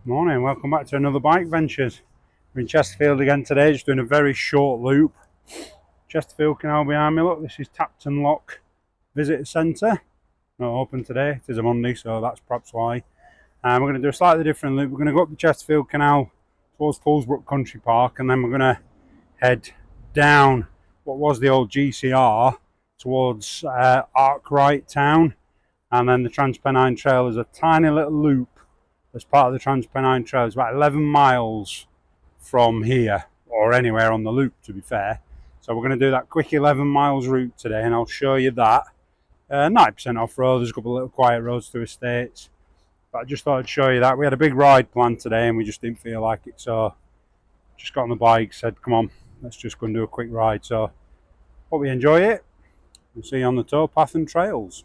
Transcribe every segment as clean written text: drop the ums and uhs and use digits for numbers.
Morning, welcome back to another Bike Ventures. We're in Chesterfield again today, just doing a very short loop. Chesterfield Canal behind me, look, this is Tapton Lock Visitor Centre. Not open today, it is a Monday, so that's perhaps why. We're going to do a slightly different loop. We're going to go up the Chesterfield Canal towards Poolsbrook Country Park, and then we're going to head down what was the old GCR towards Arkwright Town, and then the Trans Pennine Trail is a tiny little loop as part of the Trans Pennine Trail. It's about 11 miles from here, or anywhere on the loop to be fair. So we're going to do that quick 11 miles route today, and I'll show you that. 90% off-road, there's a couple of little quiet roads through estates. But I just thought I'd show you that. We had a big ride planned today and we just didn't feel like it, so just got on the bike, said come on, let's just go and do a quick ride. So hope you enjoy it. We'll see you on the towpath and trails.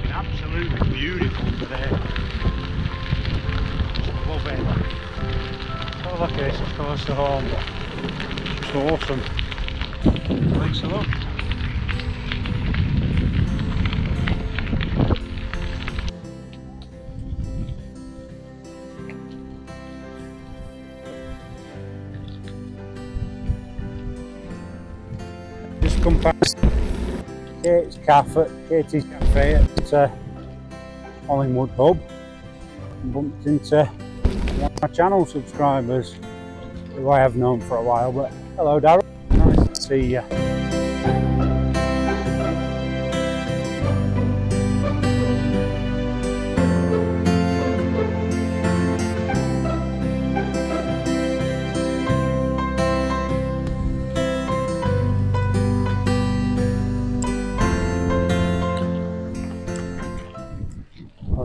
Absolutely beautiful today. Just love it. Oh look at this, it's close to home. It's awesome. Thanks a lot. Just come past Katie's Cafe at Hollingwood Pub and bumped into one of my channel subscribers who I have known for a while. But hello Darryl, nice to see you.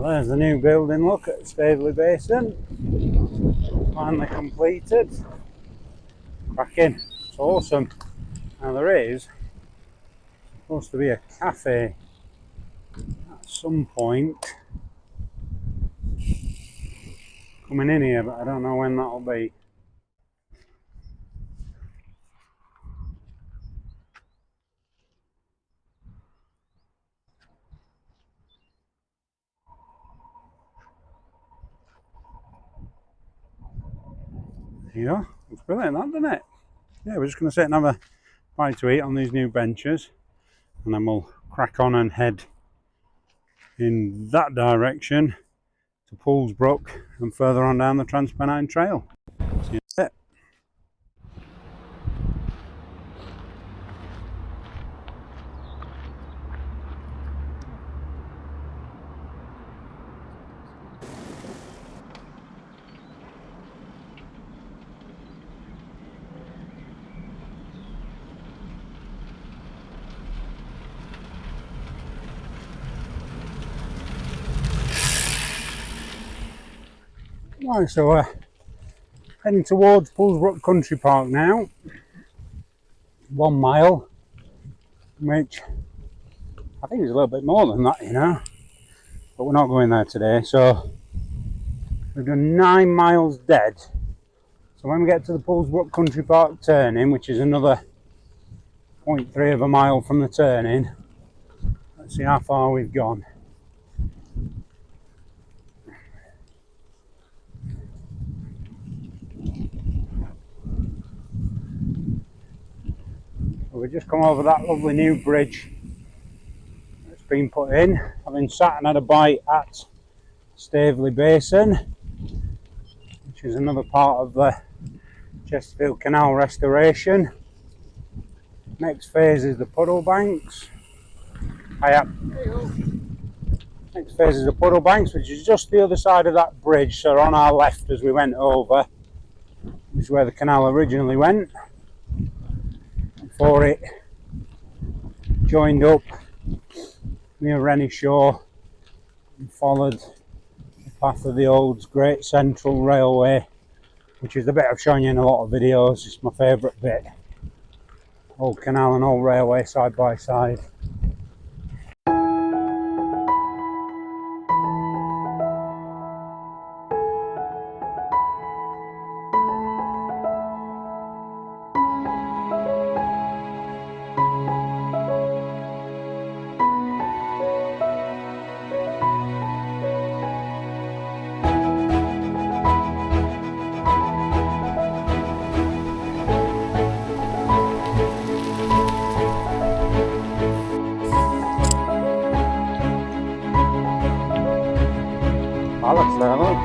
There's the new building, look at Southerly Basin, finally completed. Cracking, it's awesome. Now there is supposed to be a cafe at some point coming in here, but I don't know when that'll be. Yeah, it's brilliant that, isn't it? Yeah, we're just going to sit and have a bite to eat on these new benches, and then we'll crack on and head in that direction to Poolsbrook and further on down the Trans Pennine Trail. See you in a bit. Right, so we're heading towards Poolsbrook Country Park now. 1 mile, which I think is a little bit more than that, you know. But we're not going there today, so We've done 9 miles dead. So when we get to the Poolsbrook Country Park turning, which is another 0.3 of a mile from the turning, let's see how far we've gone. So we've just come over that lovely new bridge that's been put in, having sat and had a bite at Southerly Basin, which is another part of the Chesterfield Canal restoration. Next phase is the puddle banks. Next phase is the puddle banks, which is just the other side of that bridge, so on our left as we went over, which is where the canal originally went, before it joined up near Rennie Shore and followed the path of the old Great Central Railway, which is the bit I've shown you in a lot of videos. It's my favourite bit. Old canal and old railway side by side. Alex there, look.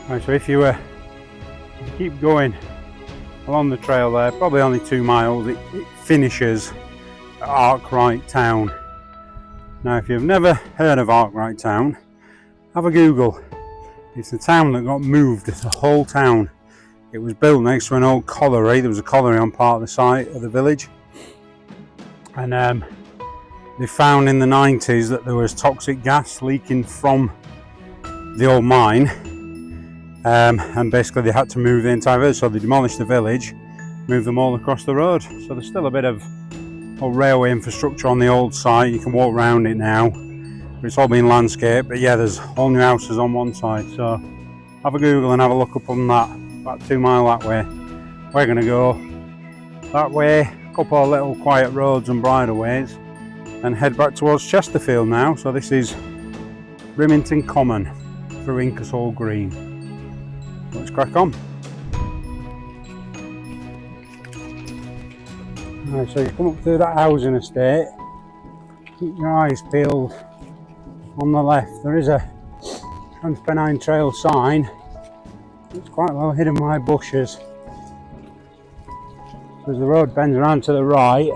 Right, so if you keep going along the trail there, probably only 2 miles, it finishes at Arkwright Town. Now if you've never heard of Arkwright Town, have a Google. It's the town that got moved, it's the whole town. It was built next to an old colliery. There was a colliery on part of the site of the village, and they found in the 90s that there was toxic gas leaking from the old mine. And basically they had to move the entire village, so they demolished the village, moved them all across the road. So there's still a bit of old railway infrastructure on the old site. You can walk around it now, but it's all been landscaped. But yeah, there's all new houses on one side, so have a Google and have a look up on that. About 2 miles that way. We're going to go that way, a couple of little quiet roads and bridleways, and head back towards Chesterfield now. So this is Rimington Common through Ingersoll Green. Let's crack on. Right, so you come up through that housing estate, keep your eyes peeled. On the left there is a Trans Pennine Trail sign. It's quite well hidden by bushes. As the road bends around to the right,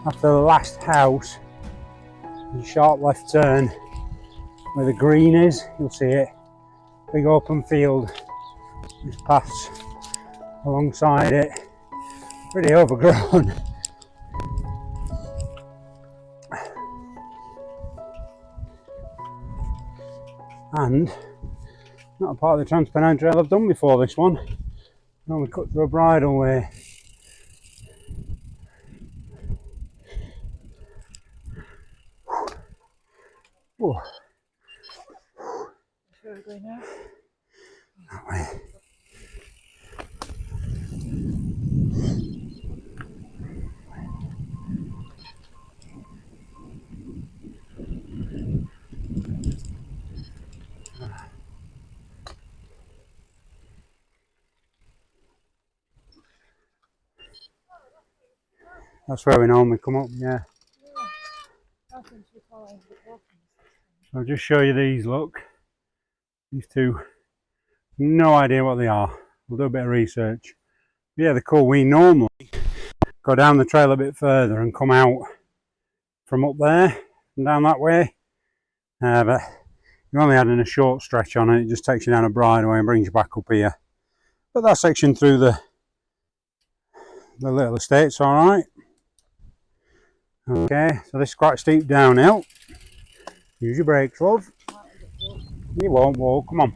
after the last house, a sharp left turn where the green is, you'll see it. Big open field, this paths alongside it, pretty overgrown. And not a part of the Trans Pennine Trail I've done before, this one. Now we cut through a bridleway. Whoa. Where are we going now? That way. That's where we normally come up, yeah. So I'll just show you these, look. These two, no idea what they are. We'll do a bit of research. Yeah, they're cool. We normally go down the trail a bit further and come out from up there. and down that way. But you're only adding a short stretch on it. It just takes you down a bridleway and brings you back up here. But that section through the little estate's all right. Okay, so this is quite a steep downhill. Use your brakes, love. You won't walk. Come on.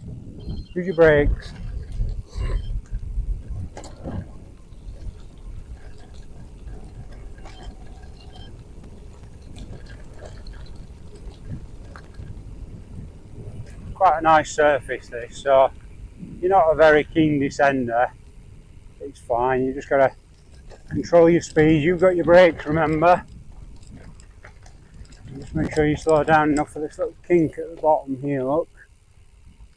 Use your brakes. Quite a nice surface this, so you're not a very keen descender. It's fine. You just got to control your speed. You've got your brakes, remember. Just make sure you slow down enough for this little kink at the bottom here, look.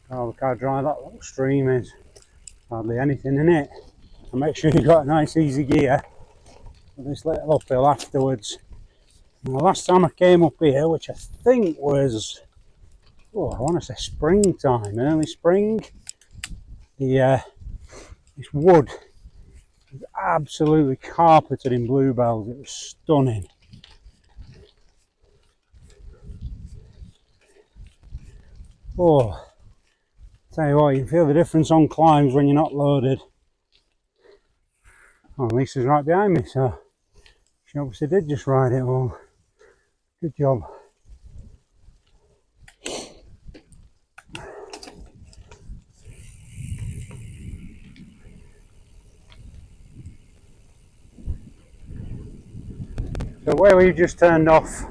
Oh, look how dry that little stream is. Hardly anything in it. And make sure you've got a nice easy gear for this little uphill afterwards. Now, last time I came up here, which I think was, I want to say springtime, early spring, this wood was absolutely carpeted in bluebells. It was stunning. Oh, tell you what, you can feel the difference on climbs when you're not loaded. Oh, Lisa's right behind me, so she obviously did just ride it all. Good job. So where we just turned off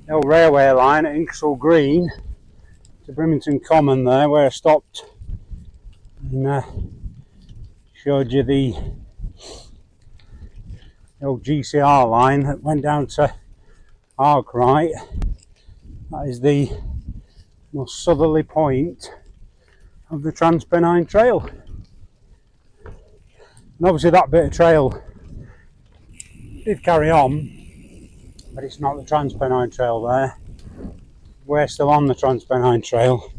the old railway line at Ingersoll Green to Brimington Common there, where I stopped and showed you the old GCR line that went down to Arkwright. That is the most southerly point of the Trans Pennine Trail. And obviously that bit of trail did carry on, but it's not the Trans Pennine Trail there. We're still on the Trans Pennine Trail.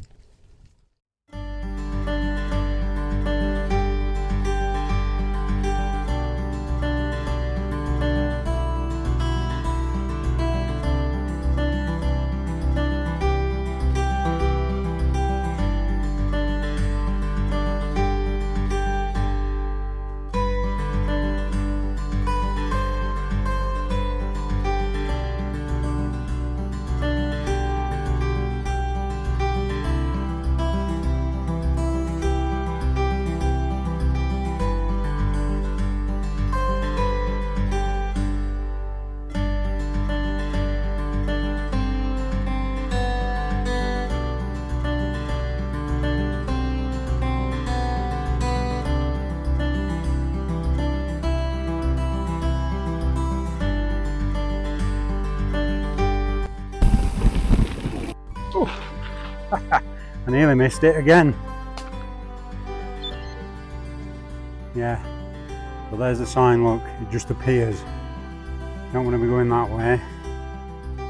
I nearly missed it again. Yeah, but there's the sign, look, it just appears. Don't want to be going that way.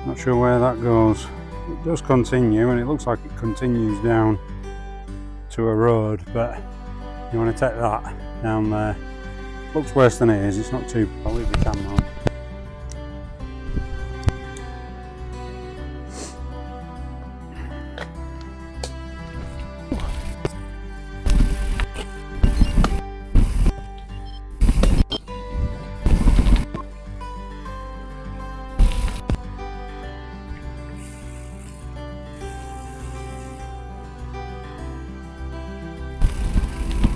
Not sure where that goes. It does continue, and it looks like it continues down to a road, but you want to take that down there. Looks worse than it is, it's not too, I'll leave the camera on.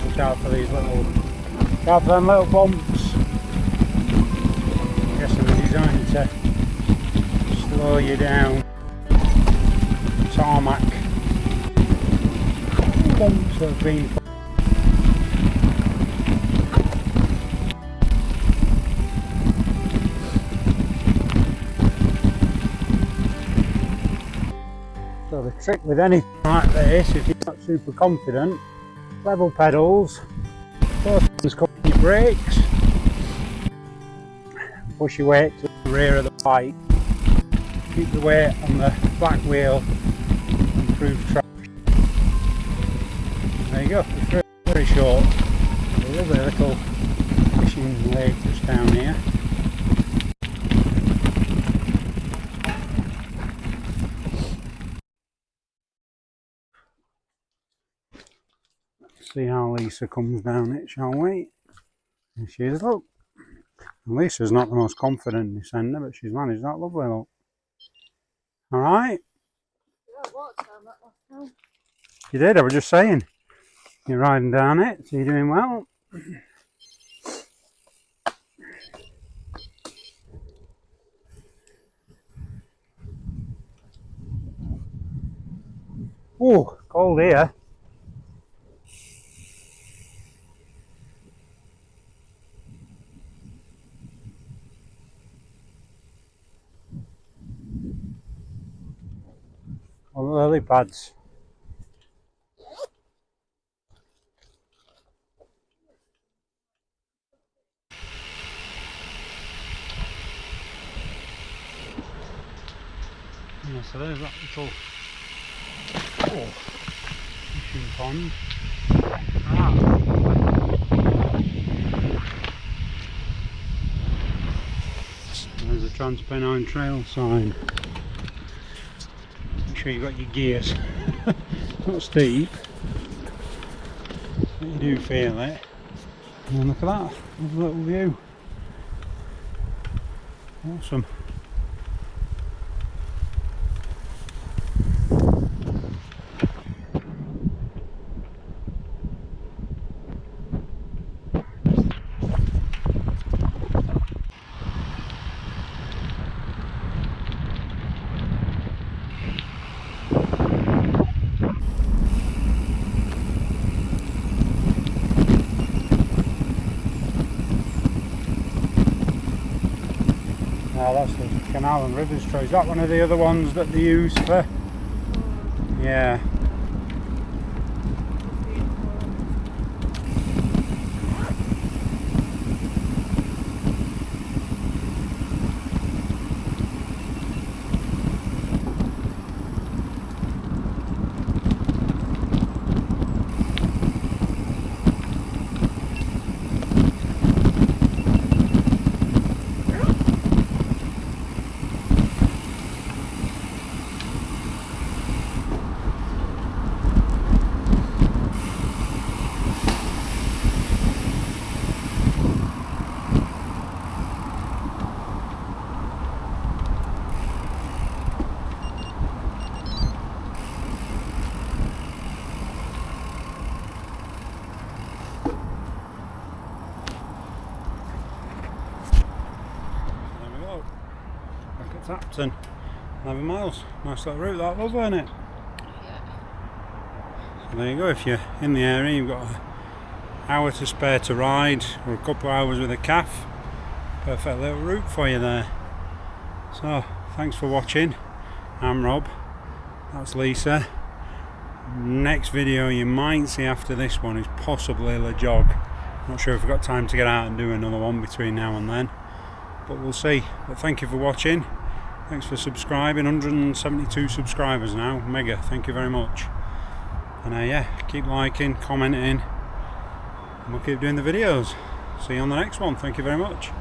Look out for these little, look out for them little bumps. I guess they're designed to slow you down. Tarmac bumps that have been. So the trick with anything like this, if you're not super confident, level pedals, both hands cover your brakes, push your weight to the rear of the bike, keep the weight on the back wheel, improve traction. There you go, it's very, very short. A lovely little fishing lake just down here. See how Lisa comes down it, shall we? There she is, look. And Lisa's not the most confident descender, but she's managed that lovely, look. Alright? You did, I was just saying. You're riding down it, so you're doing well. Oh, cold here. All the lily pads. Yeah, so there's that little fishing pond. There's the Trans Pennine Trail sign. Make sure you've got your gears. Not steep, but you do feel it. And then look at that, there's a little view. Awesome. Now that's the canal and rivers trail. Is that one of the other ones that they use for? Yeah. Tapton, 11 miles. Nice little route, that, lovely, isn't it? Yeah. So there you go, if you're in the area, you've got an hour to spare to ride, or a couple of hours with a calf. Perfect little route for you there. So, thanks for watching. I'm Rob, that's Lisa. Next video you might see after this one is possibly a jog. Not sure if we've got time to get out and do another one between now and then, but we'll see. But thank you for watching. Thanks for subscribing. 172 subscribers now, mega, thank you very much. And yeah, keep liking, commenting, and we'll keep doing the videos. See you on the next one. Thank you very much.